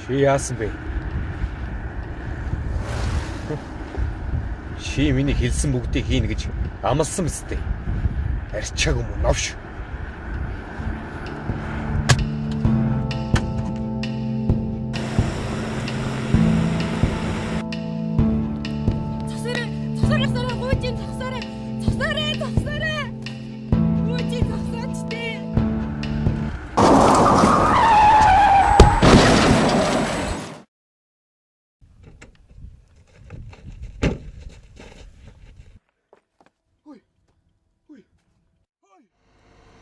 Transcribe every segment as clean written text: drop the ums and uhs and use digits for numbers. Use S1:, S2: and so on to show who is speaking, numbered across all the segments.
S1: Чи яасан бэ? Чи миний хэлсэн бүгдийг хийнэ гэж амласан мэт. Арчааг юм уу новш.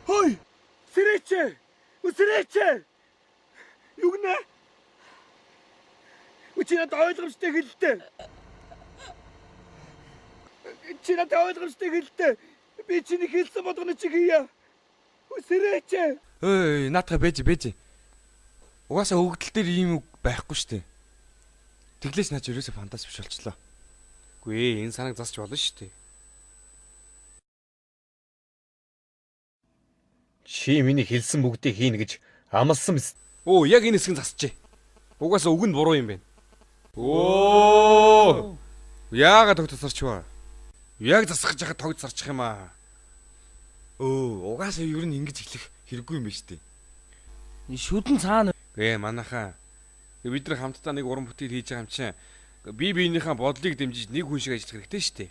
S1: Хой! Сэрээч! Үсрээч! Юу гэнэ? Чи надад ойлгомжтой хэлдэг. Чи надад ойлгомжтой хэлдэг. Би чиний хэлсэн болгоно чи хийя. Үсрээч!
S2: Ой, наатах бэж. Угаасаа өгдөл дээр ийм үг байхгүй штэ. Тэглээс наач ерөөсө фантази биш болчлоо. Үгүй ээ, энэ санааг засч болно штэ.
S1: Чи миний хэлсэн бүгдийг хийнэ гэж амласан мэт.
S2: Оо, яг энэ хэсгийг засчээ. Угаасаа үг нь буруу юм байна. Оо! Яагаад тогт зарчваа? Яг засах гэж хахад тогт зарчих юм аа. Оо, угаасаа ер нь ингэж эхлэх хэрэггүй юм байна штэ.
S3: Шүдэн цаана.
S2: Манайхаа. Бид нар хамтдаа нэг уран бүтээл хийж байгаа юм чинь. Би биенийхээ бодлыг дэмжиж нэг хүн шиг ажиллах хэрэгтэй штэ.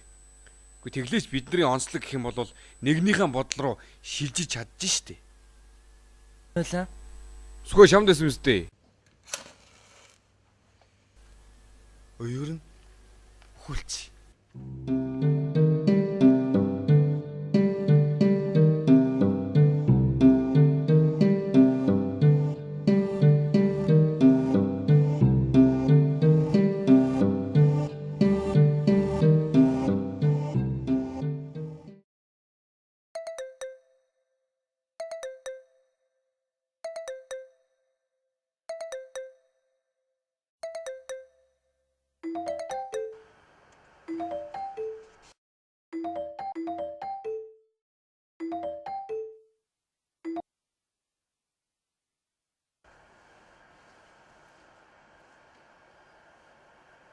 S2: Гэхдээ тэглээч бидний онцлог гэх юм бол нэгнийхээ бодол руу шилжиж чадчих штэ.
S3: Байлаа.
S2: Сүхөө шамд байсан үстэй. Өөр нь хүлч.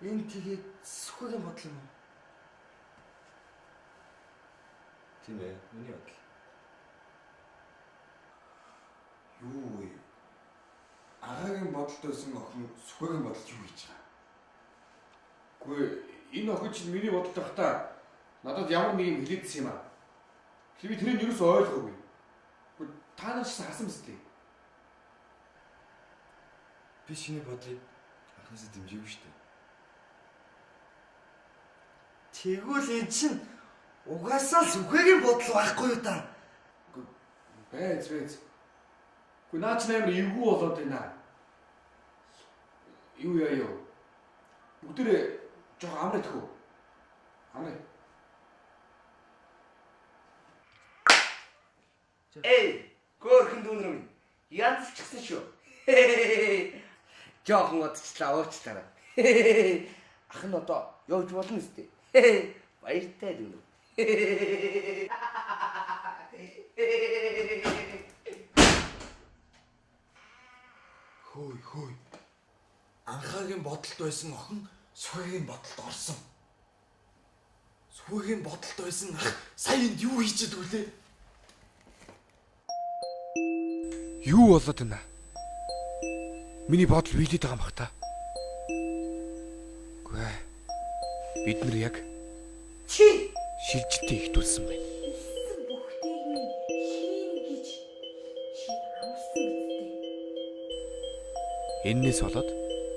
S3: Энэ тэгээд сүхөгийн бодол юм уу?
S4: Тийм ээ, миний бодол. Юу вэ? Агагийн бодолд байсан охин сүхөгийн бодолд юу хийж байгаа?
S2: Гэхдээ энэ охин чинь миний бодолд байхдаа надад ямар нэг юм хэлээдсэн юм аа. Би тэрийг юу ч ойлгоогүй. Та нар ч хасан мэт.
S4: Би шинэ бодлыг анхнаасаа дэмжээгүй шүү дээ.
S3: Тэгвэл эн чинь угаасаа сүхөгийн бодол байхгүй юу та?
S2: Бэз. Гэхдээ наач нээр эвгүй болоод байна. Юу яа. Бүгдээ жоо амраад төхөө. Амраа.
S5: Эй, гоорхин дүүнэр минь. Янзчихсан шүү. Жоохон удчлаа уучлаарай. Ах нь одоо явж болно үстэй. Баяртай дүүнэр.
S4: Хөөе. Анхаагийн бодолд байсан охин сүхөгийн бодолд орсон. Сүхөгийн бодолд байсан ах сая энд юу хийж идэх вүлээ?
S2: Юу болоод байна? Миний бодол биелээд байгаа юм бах та. Гүй. Бид нар яг
S5: Чи
S2: шилжилтээ ихтүүлсэн байна.
S6: Хэлсэн бүхнийг минь хийн гэж чи амарсан үстэй.
S2: Эннээс болоод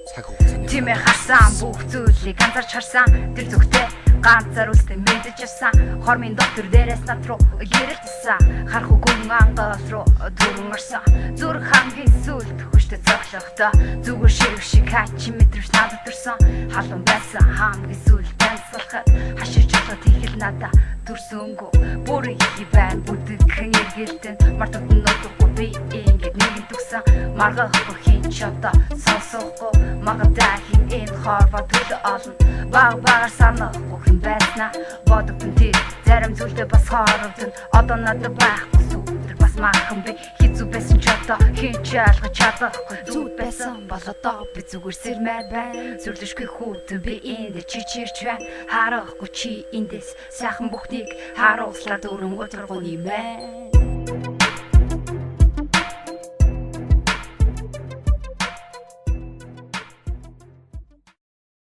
S2: цаг хугацааны
S7: Тимээ хасан бүх зүйлийг анзарч харсан тэр зүгтээ ганцаар үлдээ мэдэж явсан хормын доктор дээрээс над руу гэрэлтсэн харах үгүй ангаас руу дөрөн орсон зүрх хамгийн сүлд хүчтэй цоглохдоо зүгээр ширэг шиг хачи мэдрэмж надад төрсөн халуун байсан хамгийн сүлд танилцуулахад хаширч болоод ихэл надаа төрсөнгөө бүр их байна бүдгхэн эргэлтэн мартад нутаггүй би ингээд нэгэн төгсөн маргахгүй хин ч одоо сонсохгүй магадаа хин энэ хорвоо төлө олон багаар санахгүй хэн байснаа бодогдсон тэр зарим зүйлдээ бас хоорогдсон одоо надад байхгүй сүлдэр бас бас махан би хизүү байсан ч одоо хин ч ойлгож чадахгүй зүуд байсан бол одоо би зүгээр сэрмээр байна зүрлэшгүй хүүтэн би энд чичирч байна харахгүй чи эндээс сайхан бүхнийг харуулслаа дөрөн өдргөний мэн